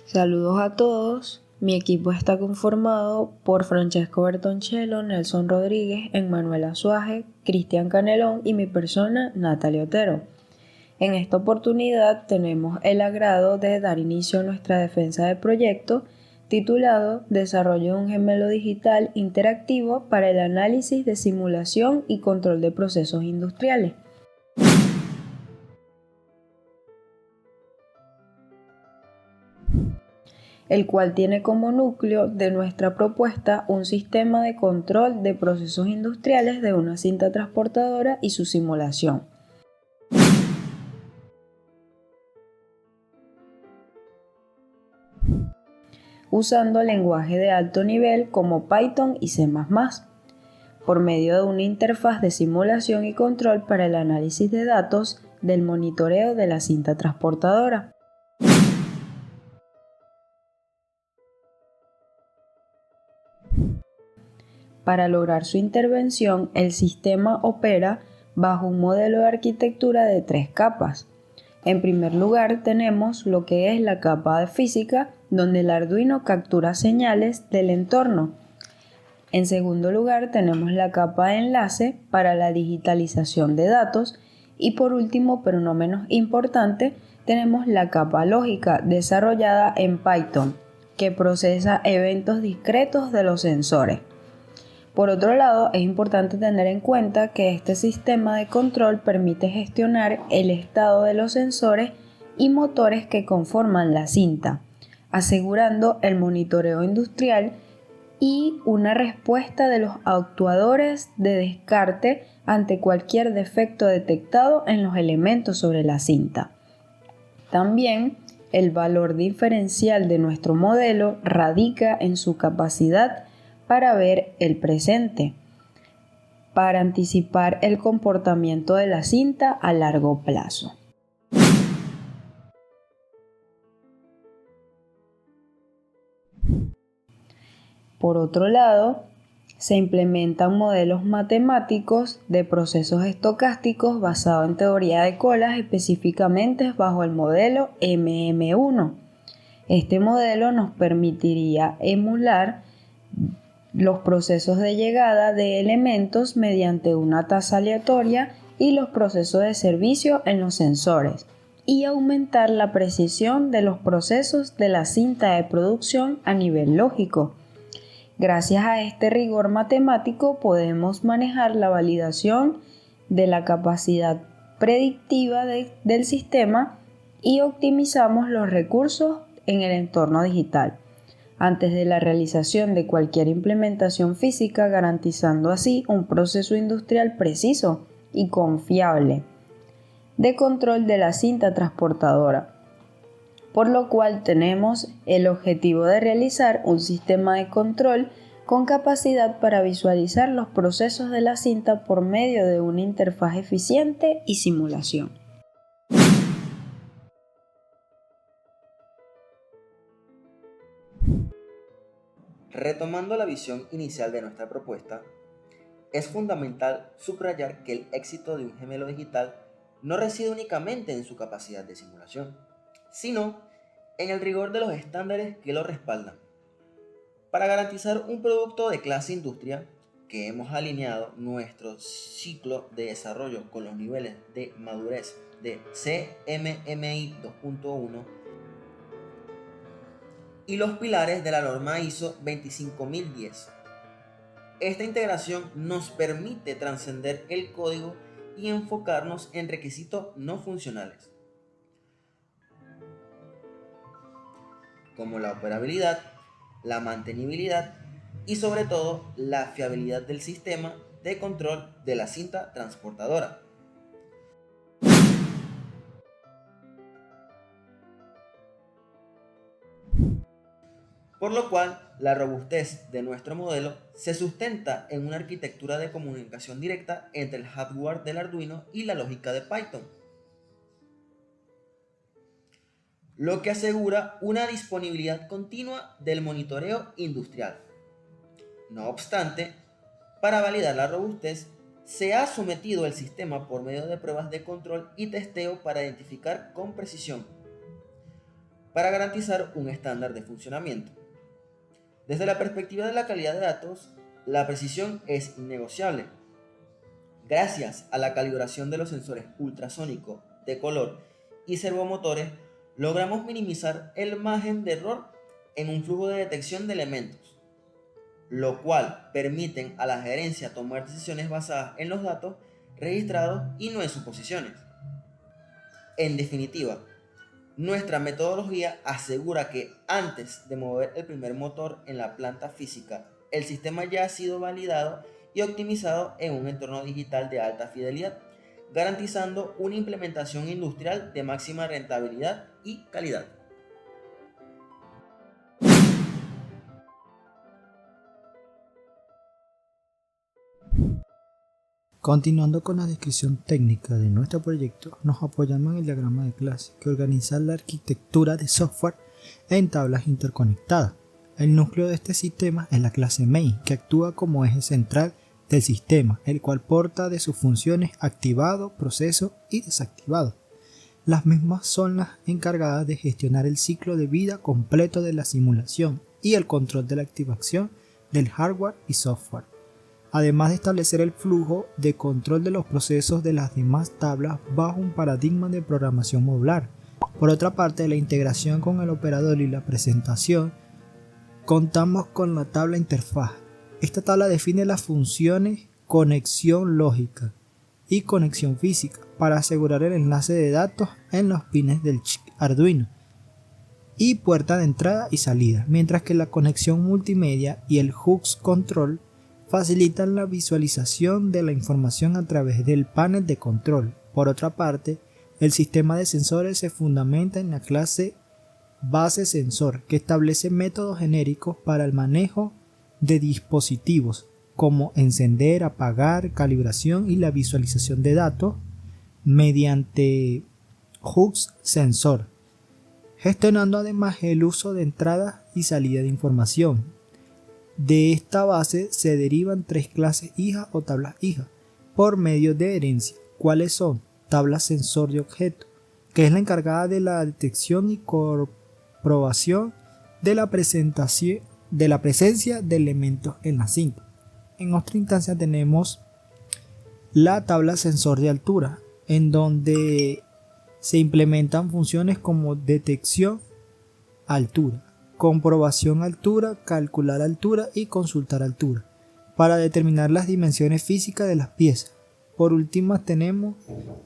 Saludos a todos. Mi equipo está conformado por Francesco Bertoncello, Nelson Rodríguez, Emmanuel Azuaje, Cristian Canelón y mi persona, Natalia Otero. En esta oportunidad tenemos el agrado de dar inicio a nuestra defensa de proyecto titulado Desarrollo de un gemelo digital interactivo para el análisis de simulación y control de procesos industriales. El cual tiene como núcleo de nuestra propuesta un sistema de control de procesos industriales de una cinta transportadora y su simulación. Usando lenguaje de alto nivel como Python y C++, por medio de una interfaz de simulación y control para el análisis de datos del monitoreo de la cinta transportadora. Para lograr su intervención, el sistema opera bajo un modelo de arquitectura de 3 capas. En primer lugar, tenemos lo que es la capa de física, donde el Arduino captura señales del entorno. En segundo lugar, tenemos la capa de enlace para la digitalización de datos. Y por último, pero no menos importante, tenemos la capa lógica desarrollada en Python, que procesa eventos discretos de los sensores. Por otro lado, es importante tener en cuenta que este sistema de control permite gestionar el estado de los sensores y motores que conforman la cinta, asegurando el monitoreo industrial y una respuesta de los actuadores de descarte ante cualquier defecto detectado en los elementos sobre la cinta. También, el valor diferencial de nuestro modelo radica en su capacidad para ver el presente, para anticipar el comportamiento de la cinta a largo plazo. Por otro lado, se implementan modelos matemáticos de procesos estocásticos basados en teoría de colas, específicamente bajo el modelo MM1. Este modelo nos permitiría emular los procesos de llegada de elementos mediante una tasa aleatoria y los procesos de servicio en los sensores, y aumentar la precisión de los procesos de la cinta de producción a nivel lógico. Gracias a este rigor matemático podemos manejar la validación de la capacidad predictiva del sistema y optimizamos los recursos en el entorno digital antes de la realización de cualquier implementación física, garantizando así un proceso industrial preciso y confiable de control de la cinta transportadora, por lo cual tenemos el objetivo de realizar un sistema de control con capacidad para visualizar los procesos de la cinta por medio de una interfaz eficiente y simulación. Retomando la visión inicial de nuestra propuesta, es fundamental subrayar que el éxito de un gemelo digital no reside únicamente en su capacidad de simulación, sino en el rigor de los estándares que lo respaldan. Para garantizar un producto de clase industria, que hemos alineado nuestro ciclo de desarrollo con los niveles de madurez de CMMI 2.1 y los pilares de la norma ISO 25010. Esta integración nos permite trascender el código y enfocarnos en requisitos no funcionales, como la operabilidad, la mantenibilidad y sobre todo la fiabilidad del sistema de control de la cinta transportadora. Por lo cual, la robustez de nuestro modelo se sustenta en una arquitectura de comunicación directa entre el hardware del Arduino y la lógica de Python, lo que asegura una disponibilidad continua del monitoreo industrial. No obstante, para validar la robustez, se ha sometido el sistema por medio de pruebas de control y testeo para identificar con precisión para garantizar un estándar de funcionamiento. Desde la perspectiva de la calidad de datos, la precisión es innegociable. Gracias a la calibración de los sensores ultrasónicos de color y servomotores, logramos minimizar el margen de error en un flujo de detección de elementos, lo cual permiten a la gerencia tomar decisiones basadas en los datos registrados y no en suposiciones. En definitiva, nuestra metodología asegura que antes de mover el primer motor en la planta física, el sistema ya ha sido validado y optimizado en un entorno digital de alta fidelidad, garantizando una implementación industrial de máxima rentabilidad y calidad. Continuando con la descripción técnica de nuestro proyecto, nos apoyamos en el diagrama de clase que organiza la arquitectura de software en tablas interconectadas. El núcleo de este sistema es la clase main, que actúa como eje central del sistema, el cual porta de sus funciones activado, proceso y desactivado. Las mismas son las encargadas de gestionar el ciclo de vida completo de la simulación y el control de la activación del hardware y software, además de establecer el flujo de control de los procesos de las demás tablas bajo un paradigma de programación modular. Por otra parte, la integración con el operador y la presentación, contamos con la tabla interfaz. Esta tabla define las funciones conexión lógica y conexión física para asegurar el enlace de datos en los pines del chip Arduino y puerta de entrada y salida, mientras que la conexión multimedia y el HUX control facilitan la visualización de la información a través del panel de control. Por otra parte, el sistema de sensores se fundamenta en la clase base sensor, que establece métodos genéricos para el manejo de dispositivos como encender, apagar, calibración y la visualización de datos mediante HUX sensor, gestionando además el uso de entrada y salida de información. De esta base se derivan tres clases hijas o tablas hijas por medio de herencia, cuáles son: tabla sensor de objeto, que es la encargada de la detección y comprobación de la presencia de elementos en la cinta. En otra instancia tenemos la tabla sensor de altura, en donde se implementan funciones como detección altura, comprobación altura, calcular altura y consultar altura, para determinar las dimensiones físicas de las piezas. Por último tenemos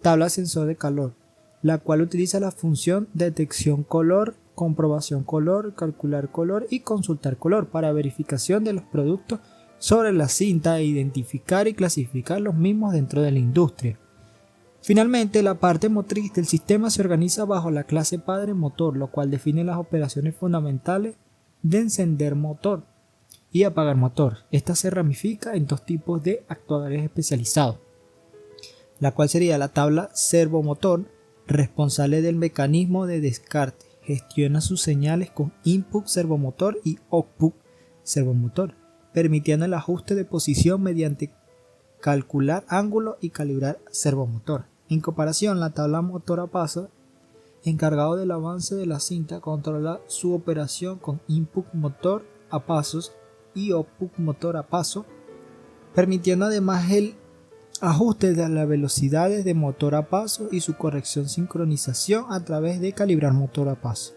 tabla sensor de calor, la cual utiliza la función detección color, comprobación color, calcular color y consultar color para verificación de los productos sobre la cinta e identificar y clasificar los mismos dentro de la industria. Finalmente, la parte motriz del sistema se organiza bajo la clase padre motor, lo cual define las operaciones fundamentales de encender motor y apagar motor. Esta se ramifica en dos tipos de actuadores especializados, la cual sería la tabla servomotor, responsable del mecanismo de descarte, gestiona sus señales con input servomotor y output servomotor, permitiendo el ajuste de posición mediante calcular ángulo y calibrar servomotor. En comparación, la tabla motor a paso, encargado del avance de la cinta, controla su operación con input motor a pasos y output motor a paso, permitiendo además el ajuste de las velocidades de motor a paso y su corrección sincronización a través de calibrar motor a paso.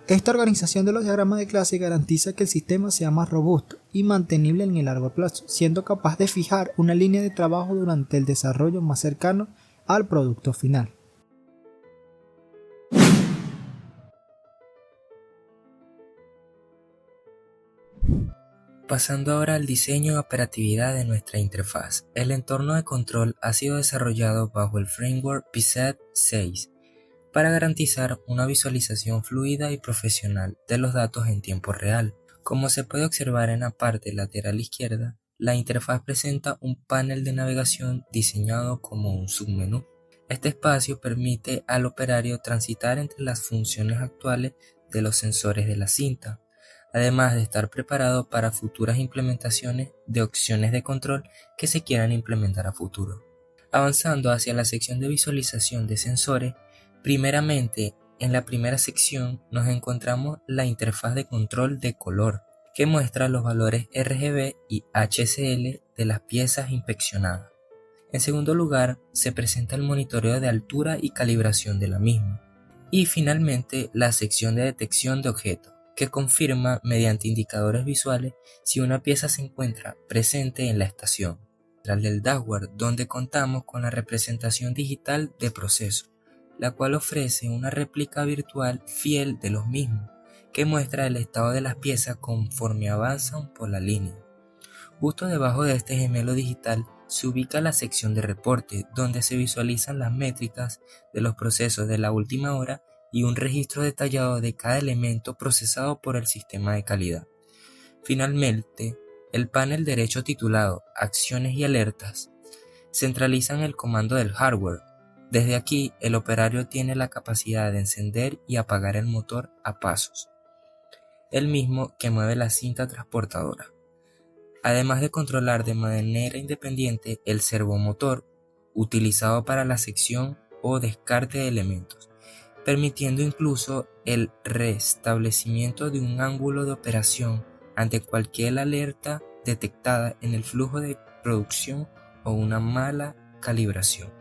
Esta organización de los diagramas de clase garantiza que el sistema sea más robusto y mantenible en el largo plazo, siendo capaz de fijar una línea de trabajo durante el desarrollo más cercano al producto final. Pasando ahora al diseño y operatividad de nuestra interfaz. El entorno de control ha sido desarrollado bajo el framework PCEP 6 para garantizar una visualización fluida y profesional de los datos en tiempo real. Como se puede observar en la parte lateral izquierda, la interfaz presenta un panel de navegación diseñado como un submenú. Este espacio permite al operario transitar entre las funciones actuales de los sensores de la cinta, además de estar preparado para futuras implementaciones de opciones de control que se quieran implementar a futuro. Avanzando hacia la sección de visualización de sensores, primeramente En la primera sección nos encontramos la interfaz de control de color, que muestra los valores RGB y HCL de las piezas inspeccionadas. En segundo lugar, se presenta el monitoreo de altura y calibración de la misma. Y finalmente, la sección de detección de objetos, que confirma mediante indicadores visuales si una pieza se encuentra presente en la estación. Central del dashboard, donde contamos con la representación digital de procesos, la cual ofrece una réplica virtual fiel de los mismos, que muestra el estado de las piezas conforme avanzan por la línea. Justo debajo de este gemelo digital se ubica la sección de reporte, donde se visualizan las métricas de los procesos de la última hora y un registro detallado de cada elemento procesado por el sistema de calidad. Finalmente, el panel derecho titulado Acciones y alertas centralizan el comando del hardware. Desde aquí, el operario tiene la capacidad de encender y apagar el motor a pasos, el mismo que mueve la cinta transportadora, además de controlar de manera independiente el servomotor utilizado para la sección o descarte de elementos, permitiendo incluso el restablecimiento de un ángulo de operación ante cualquier alerta detectada en el flujo de producción o una mala calibración.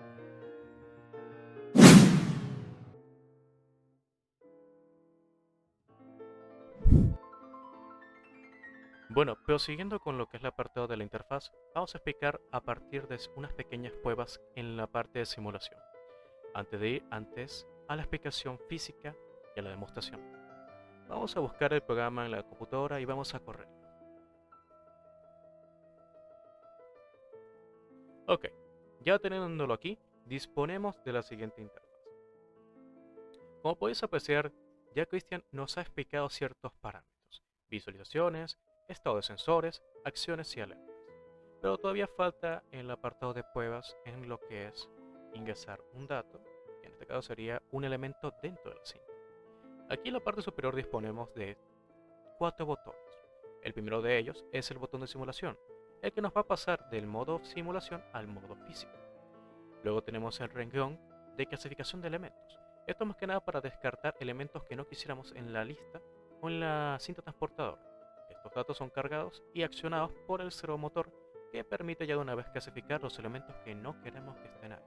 Bueno, pero siguiendo con lo que es el apartado de la interfaz, vamos a explicar a partir de unas pequeñas pruebas en la parte de simulación, antes de ir a la explicación física y a la demostración. Vamos a buscar el programa en la computadora y vamos a correr. Ok, ya teniéndolo aquí, disponemos de la siguiente interfaz. Como podéis apreciar, ya Cristian nos ha explicado ciertos parámetros, visualizaciones, estado de sensores, acciones y alertas. Pero todavía falta en el apartado de pruebas en lo que es ingresar un dato, que en este caso sería un elemento dentro de la cinta. Aquí en la parte superior disponemos de 4 botones. El primero de ellos es el botón de simulación, el que nos va a pasar del modo simulación al modo físico. Luego tenemos el renglón de clasificación de elementos. Esto más que nada para descartar elementos que no quisiéramos en la lista o en la cinta transportadora. Estos datos son cargados y accionados por el servomotor, que permite ya de una vez clasificar los elementos que no queremos que estén ahí.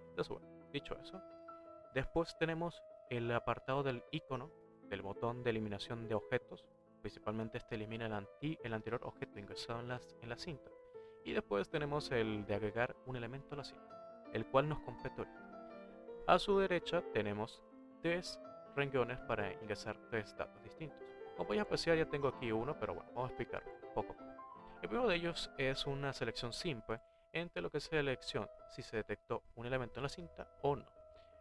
Entonces, bueno, dicho eso, después tenemos el apartado del icono del botón de eliminación de objetos. Principalmente este elimina el anterior objeto ingresado en la cinta. Y después tenemos el de agregar un elemento a la cinta, el cual nos compete ahorita. A su derecha tenemos 3 renglones para ingresar 3 datos distintos. Como podéis apreciar, ya tengo aquí uno, pero bueno, vamos a explicarlo poco a poco. El primero de ellos es una selección simple entre lo que es selección si se detectó un elemento en la cinta o no.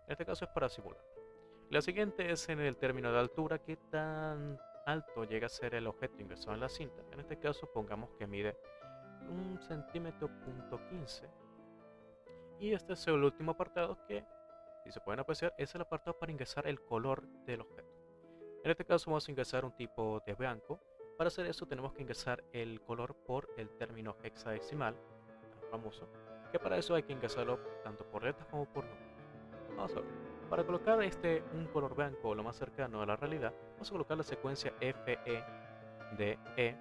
En este caso es para simular. La siguiente es en el término de altura, qué tan alto llega a ser el objeto ingresado en la cinta. En este caso pongamos que mide 1,15 cm. Y este es el último apartado que, si se pueden apreciar, es el apartado para ingresar el color del objeto. En este caso vamos a ingresar un tipo de blanco. Para hacer eso tenemos que ingresar el color por el término hexadecimal, tan famoso, que para eso hay que ingresarlo tanto por letras como por números. Vamos a ver. Para colocar un color blanco lo más cercano a la realidad, vamos a colocar la secuencia FE de E.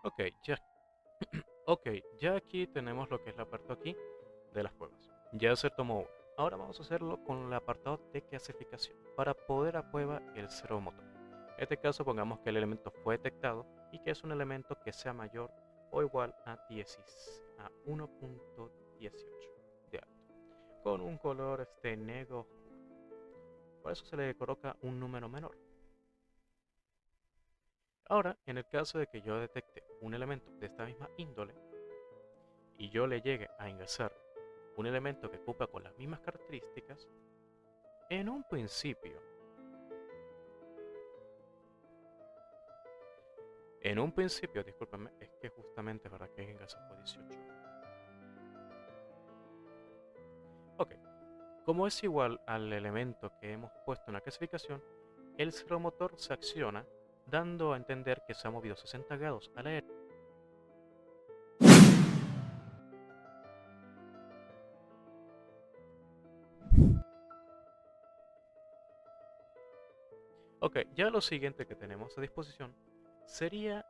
Ok, ya Ok, ya aquí tenemos lo que es el apartado aquí de las pruebas. Ya se tomó uno. Ahora vamos a hacerlo con el apartado de clasificación para poder a prueba el servomotor. En este caso pongamos que el elemento fue detectado y que es un elemento que sea mayor o igual a 1.18 de alto, con un color negro oscuro. Por eso se le coloca un número menor. Ahora, en el caso de que yo detecte un elemento de esta misma índole y yo le llegue a ingresar un elemento que cumpla con las mismas características, en un principio, discúlpenme, es que justamente para que ingresar por 18. Ok, como es igual al elemento que hemos puesto en la clasificación, el servomotor se acciona dando a entender que se ha movido 60 grados a la derecha. Ok, ya lo siguiente que tenemos a disposición sería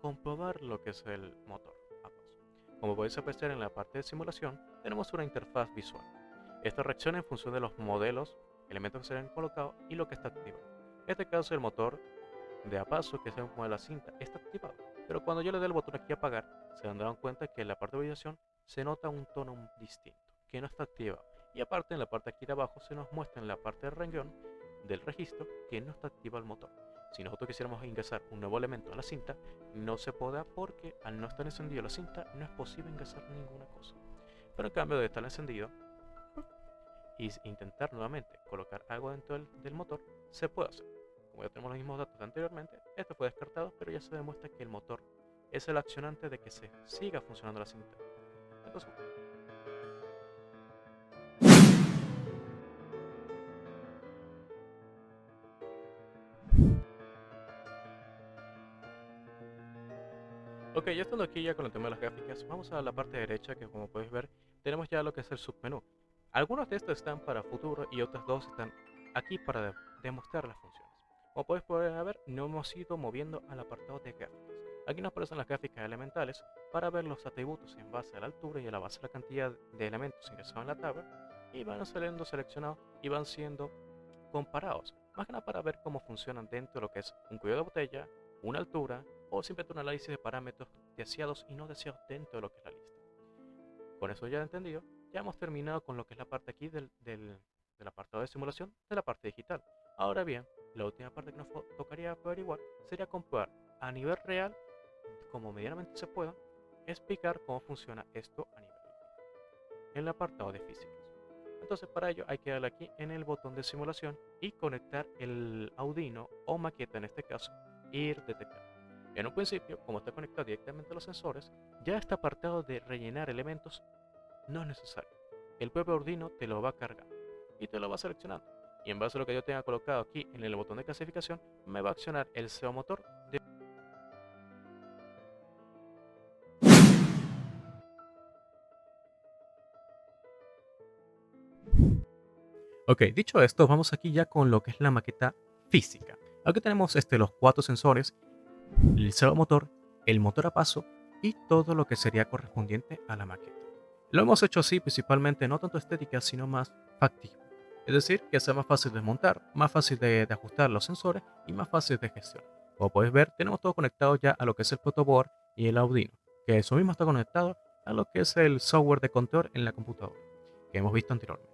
comprobar lo que es el motor a paso. Como podéis apreciar en la parte de simulación, tenemos una interfaz visual. Esta reacciona en función de los modelos, elementos que se han colocado y lo que está activado. En este caso el motor de a paso que se mueve la cinta está activado, pero cuando yo le doy el botón aquí a apagar, se han dado cuenta que en la parte de validación se nota un tono distinto, que no está activado. Y aparte en la parte aquí de abajo se nos muestra en la parte de renglón del registro que no está activado el motor. Si nosotros quisiéramos ingresar un nuevo elemento a la cinta, no se podrá porque al no estar encendido la cinta no es posible ingresar ninguna cosa. Pero en cambio de estar encendido y intentar nuevamente colocar algo dentro del motor, se puede hacer. Como ya tenemos los mismos datos de anteriormente, esto fue descartado, pero ya se demuestra que el motor es el accionante de que se siga funcionando la cinta. Entonces, ok, ya estando aquí ya con el tema de las gráficas, vamos a la parte derecha que como puedes ver, tenemos ya lo que es el submenú. Algunos de estos están para futuro y otros dos están aquí para demostrar las funciones. Como podéis ver, no hemos ido moviendo al apartado de gráficas. Aquí nos aparecen las gráficas elementales para ver los atributos en base a la altura y a la base de la cantidad de elementos ingresados en la tabla y van saliendo seleccionados y van siendo comparados, más que nada para ver cómo funcionan dentro de lo que es un cuello de botella, una altura o simplemente un análisis de parámetros deseados y no deseados dentro de lo que es la lista. Con eso ya entendido, ya hemos terminado con lo que es la parte aquí del apartado de simulación de la parte digital. Ahora bien, la última parte que nos tocaría averiguar sería comprobar a nivel real, como medianamente se pueda, explicar cómo funciona esto a nivel en el apartado de físicas. Entonces para ello hay que darle aquí en el botón de simulación y conectar el Arduino o maqueta en este caso e ir detectando. En un principio, como está conectado directamente a los sensores, ya este apartado de rellenar elementos no es necesario. El propio Arduino te lo va cargando y te lo va seleccionando. Y en base a lo que yo tenga colocado aquí en el botón de clasificación, me va a accionar el SEO motor de... Ok, dicho esto, vamos aquí ya con lo que es la maqueta física. Aquí tenemos los 4 sensores, el SEO motor, el motor a paso y todo lo que sería correspondiente a la maqueta. Lo hemos hecho así principalmente no tanto estética, sino más factible. Es decir, que sea más fácil de montar, más fácil de ajustar los sensores y más fácil de gestionar. Como podéis ver, tenemos todo conectado ya a lo que es el protoboard y el Arduino, que eso mismo está conectado a lo que es el software de control en la computadora, que hemos visto anteriormente.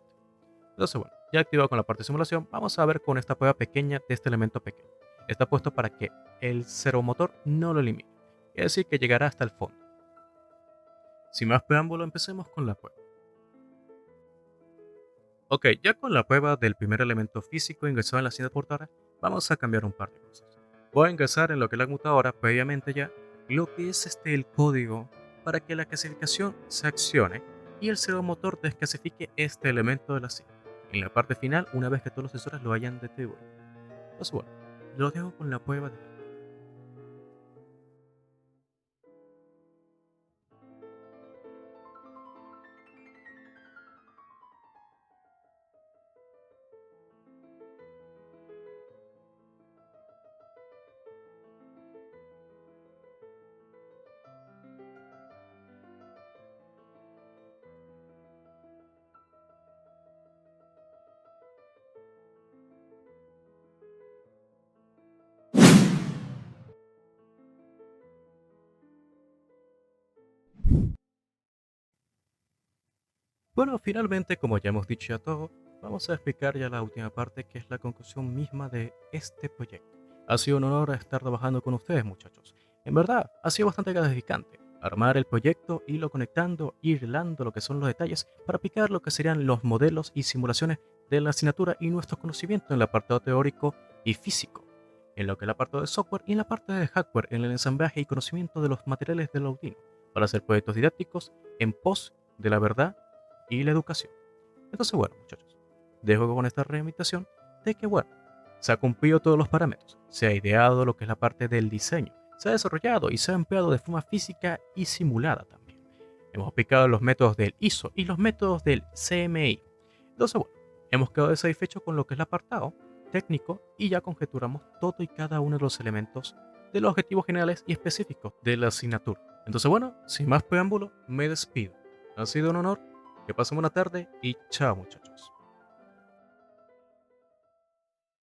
Entonces, bueno, ya activado con la parte de simulación, vamos a ver con esta prueba pequeña de este elemento pequeño. Está puesto para que el servomotor no lo elimine, es decir, que llegará hasta el fondo. Sin más preámbulo, empecemos con la prueba. Ok, ya con la prueba del primer elemento físico ingresado en la cinta portadora, vamos a cambiar un par de cosas. Voy a ingresar en lo que es la computadora previamente ya lo que es el código para que la clasificación se accione y el servomotor desclasifique este elemento de la cinta. En la parte final, una vez que todos los sensores lo hayan distribuido. Entonces, bueno, lo dejo con la prueba de... Bueno, finalmente, como ya hemos dicho ya todo, vamos a explicar ya la última parte, que es la conclusión misma de este proyecto. Ha sido un honor estar trabajando con ustedes, muchachos. En verdad, ha sido bastante gratificante armar el proyecto, irlo conectando, ir hilando lo que son los detalles para aplicar lo que serían los modelos y simulaciones de la asignatura y nuestros conocimientos en el apartado teórico y físico, en lo que es el apartado de software y en la parte de hardware, en el ensamblaje y conocimiento de los materiales del Arduino, para hacer proyectos didácticos en pos de la verdad y la educación. Entonces, bueno, muchachos, dejo con esta reinvitación de que, bueno, Se ha cumplido todos los parámetros, se ha ideado lo que es la parte del diseño, se ha desarrollado y se ha empleado de forma física y simulada también. Hemos aplicado los métodos del ISO y los métodos del CMI. Entonces, bueno, hemos quedado satisfechos con lo que es el apartado técnico y ya conjeturamos todo y cada uno de los elementos de los objetivos generales y específicos de la asignatura. Entonces, bueno, sin más preámbulo, me despido. Ha sido un honor, que pasen buena tarde y chao, muchachos.